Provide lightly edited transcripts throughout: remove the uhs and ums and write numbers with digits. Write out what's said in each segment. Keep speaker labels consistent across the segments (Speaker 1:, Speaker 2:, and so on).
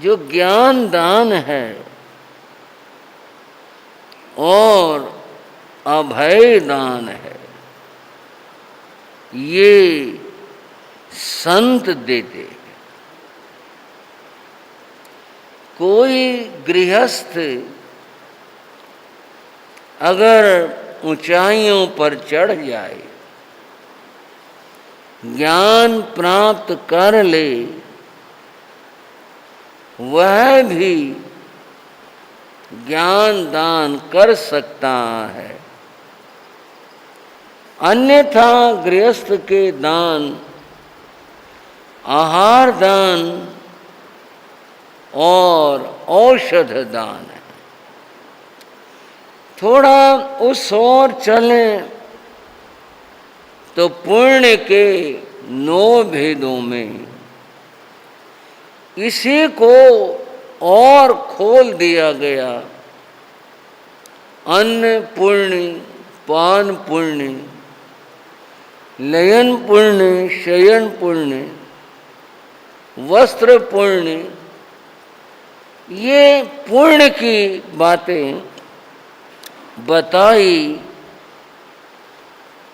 Speaker 1: जो ज्ञान दान है और अभय दान है, ये संत देते हैं। कोई गृहस्थ अगर ऊंचाइयों पर चढ़ जाए, ज्ञान प्राप्त कर ले, वह भी ज्ञान दान कर सकता है। अन्यथा गृहस्थ के दान आहार दान और औषध दान है। थोड़ा उस ओर चलें तो पुण्य के 9 भेदों में इसी को और खोल दिया गया। अन्न पुण्य, पान पुण्य, लयन पुण्य, शयन पुण्य, वस्त्र पुण्य, ये पुण्य की बातें बताई।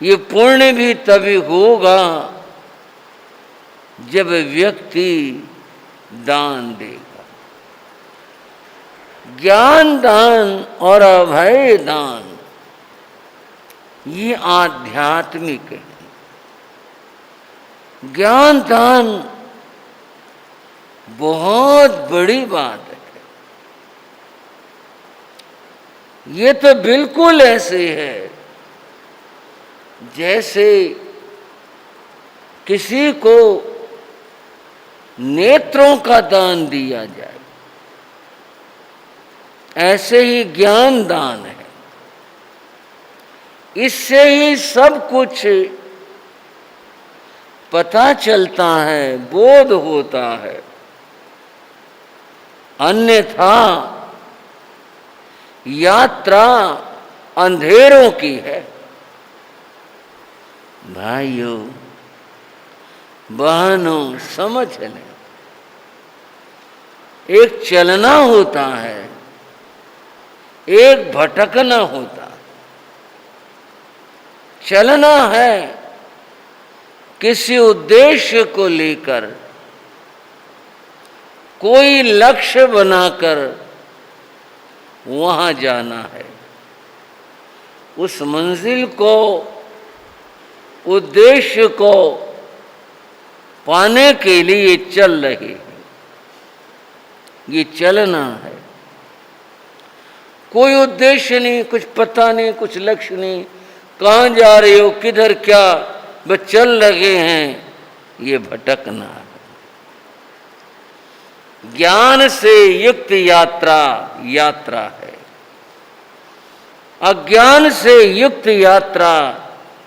Speaker 1: ये पुण्य भी तभी होगा जब व्यक्ति दान देगा। ज्ञान दान और अभय दान ये आध्यात्मिक है। ज्ञान दान बहुत बड़ी बात है। ये तो बिल्कुल ऐसे है जैसे किसी को नेत्रों का दान दिया जाए, ऐसे ही ज्ञान दान है। इससे ही सब कुछ पता चलता है, बोध होता है। अन्यथा यात्रा अंधेरों की है। भाइयों बहनों, समझ लें, एक चलना होता है, एक भटकना होता है। चलना है किसी उद्देश्य को लेकर, कोई लक्ष्य बनाकर वहां जाना है। उस मंजिल को, उद्देश्य को पाने के लिए चल रहे हैं। ये चलना है। कोई उद्देश्य नहीं, कुछ पता नहीं, कुछ लक्ष्य नहीं, कहाँ जा रहे हो, किधर, क्या, बस चल लगे हैं, ये भटकना है। ज्ञान से युक्त यात्रा यात्रा है। अज्ञान से युक्त यात्रा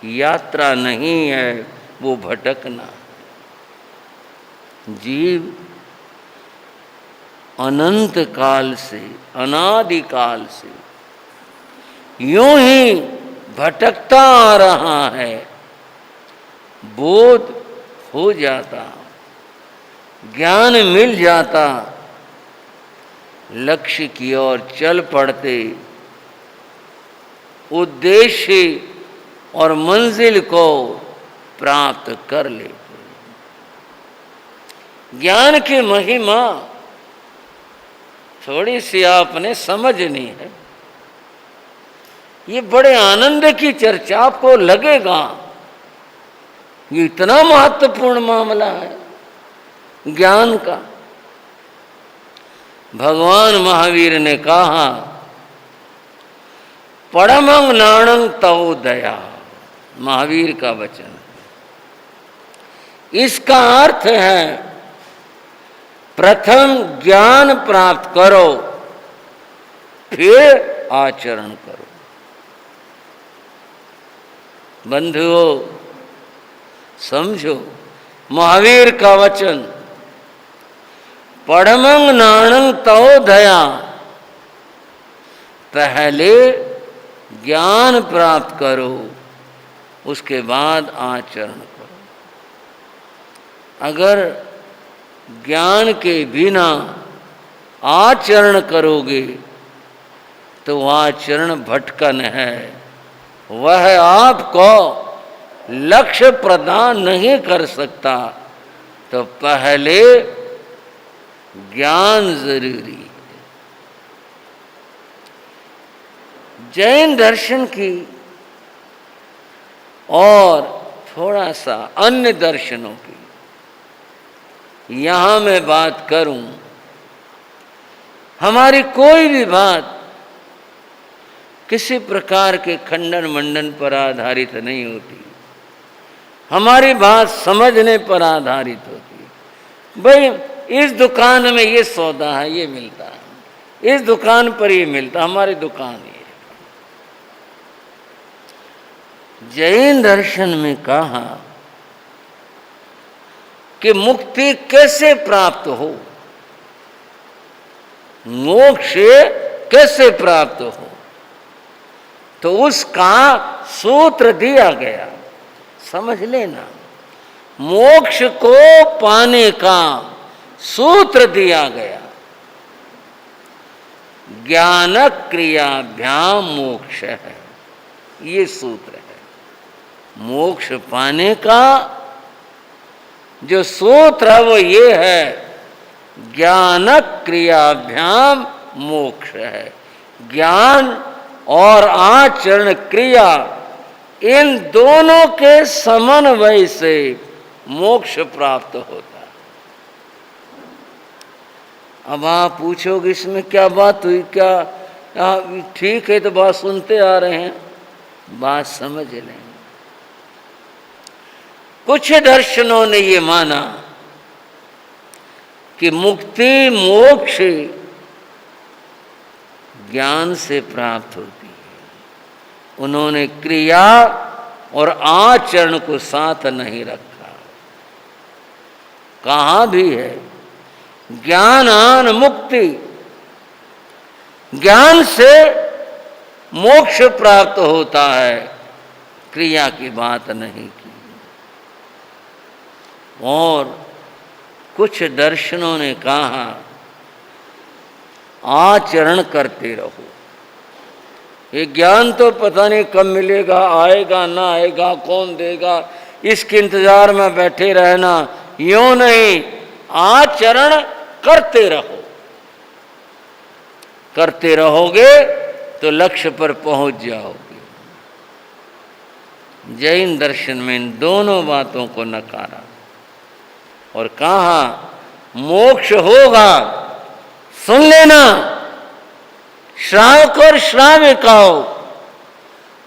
Speaker 1: यात्रा नहीं है, वो भटकना। जीव अनंत काल से, अनादि काल से यूं ही भटकता आ रहा है। बोध हो जाता, ज्ञान मिल जाता, लक्ष्य की ओर चल पड़ते, उद्देश्य और मंजिल को प्राप्त कर लेते। ज्ञान की महिमा थोड़ी सी आपने समझनी है। ये बड़े आनंद की चर्चा आपको लगेगा, ये इतना महत्वपूर्ण मामला है ज्ञान का। भगवान महावीर ने कहा, परमं नाणं तव दया। महावीर का वचन। इसका अर्थ है प्रथम ज्ञान प्राप्त करो, फिर आचरण करो। बंधुओं समझो, महावीर का वचन, परमं नाणं तव दया। पहले ज्ञान प्राप्त करो, उसके बाद आचरण करो। अगर ज्ञान के बिना आचरण करोगे तो आचरण भटकन है, वह आपको लक्ष्य प्रदान नहीं कर सकता। तो पहले ज्ञान जरूरी है। जैन दर्शन की और थोड़ा सा अन्य दर्शनों की यहां मैं बात करूं, हमारी कोई भी बात किसी प्रकार के खंडन मंडन पर आधारित नहीं होती, हमारी बात समझने पर आधारित होती है। भाई इस दुकान में ये सौदा है, ये मिलता है, इस दुकान पर ये मिलता, हमारी दुकान ये। जैन दर्शन में कहा कि मुक्ति कैसे प्राप्त हो, मोक्ष कैसे प्राप्त हो, तो उसका सूत्र दिया गया। समझ लेना, मोक्ष को पाने का सूत्र दिया गया। ज्ञान क्रियाभ्याम मोक्ष है, ये सूत्र है। मोक्ष पाने का जो सूत्र है वो ये है, ज्ञान क्रियाभ्याम मोक्ष है। ज्ञान और आचरण क्रिया, इन दोनों के समन्वय से मोक्ष प्राप्त होता है। अब आप पूछोगे इसमें क्या बात हुई, क्या ठीक है, तो बात सुनते आ रहे हैं, बात समझ लें। कुछ दर्शनों ने ये माना कि मुक्ति मोक्ष ज्ञान से प्राप्त होती है। उन्होंने क्रिया और आचरण को साथ नहीं रखा। कहाँ भी है ज्ञानान मुक्ति, ज्ञान से मोक्ष प्राप्त होता है, क्रिया की बात नहीं की। और कुछ दर्शनों ने कहा आचरण करते रहो। ये ज्ञान तो पता नहीं कब मिलेगा, आएगा ना आएगा, कौन देगा, इसके इंतजार में बैठे रहना, यूं नहीं, आचरण करते रहो। करते रहोगे तो लक्ष्य पर पहुंच जाओगे। जैन दर्शन में इन दोनों बातों को नकारा और कहा मोक्ष होगा। सुन लेना श्रावक और श्राविकाओं,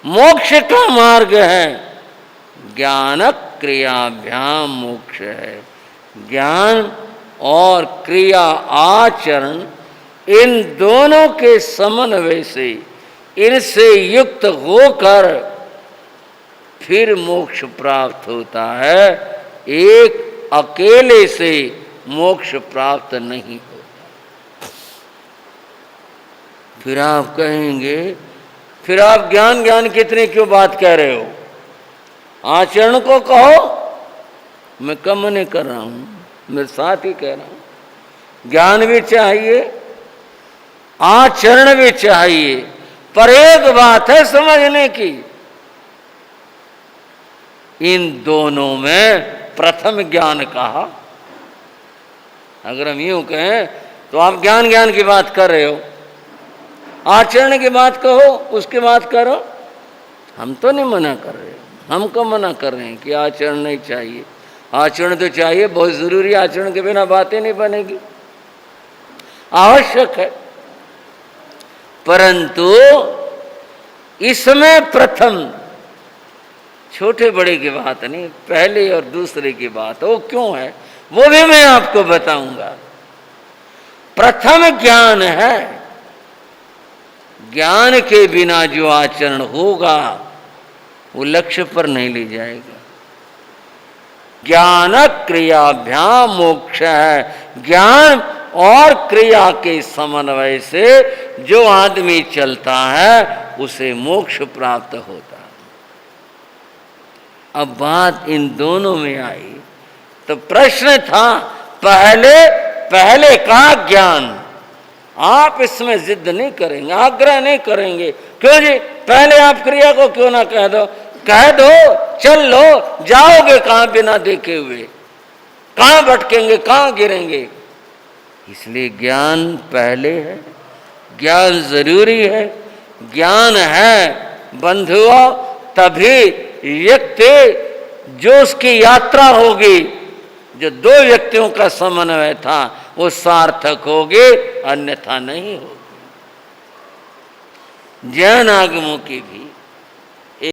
Speaker 1: मोक्ष का मार्ग है ज्ञान क्रियाभ्याम मोक्ष है। ज्ञान और क्रिया आचरण, इन दोनों के समन्वय से, इनसे युक्त होकर फिर मोक्ष प्राप्त होता है। एक अकेले से मोक्ष प्राप्त नहीं होता। फिर आप कहेंगे, फिर आप ज्ञान ज्ञान कितने क्यों बात कह रहे हो, आचरण को कहो। मैं कम नहीं कर रहा हूं, मैं साथ ही कह रहा हूं। ज्ञान भी चाहिए, आचरण भी चाहिए, पर एक बात है समझने की, इन दोनों में प्रथम ज्ञान कहा। अगर हम यूं कहें तो आप ज्ञान ज्ञान की बात कर रहे हो, आचरण की बात कहो, उसकी बात करो। हम तो नहीं मना कर रहे, हमको मना कर रहे हैं कि आचरण नहीं चाहिए। आचरण तो चाहिए, बहुत जरूरी, आचरण के बिना बातें नहीं बनेगी, आवश्यक है। परंतु इसमें प्रथम, छोटे बड़े की बात नहीं, पहले और दूसरे की बात। वो क्यों है वो भी मैं आपको बताऊंगा। प्रथम ज्ञान है, ज्ञान के बिना जो आचरण होगा वो लक्ष्य पर नहीं ले जाएगा। ज्ञान क्रियाभ्याम मोक्ष है। ज्ञान और क्रिया के समन्वय से जो आदमी चलता है उसे मोक्ष प्राप्त होता है। अब बात इन दोनों में आई तो प्रश्न था, पहले का ज्ञान, आप इसमें जिद नहीं करेंगे, आग्रह नहीं करेंगे। क्यों जी? पहले आप क्रिया को क्यों ना कह दो? कह दो, चल लो, जाओगे कहां बिना देखे हुए? कहां भटकेंगे, कहां गिरेंगे? इसलिए ज्ञान पहले है, ज्ञान जरूरी है। ज्ञान है बंधुओं, तभी व्यक्ति जो उसकी यात्रा होगी, जो दो व्यक्तियों का समन्वय था, वो सार्थक होगी, अन्यथा नहीं होगी। जैन आगमों की भी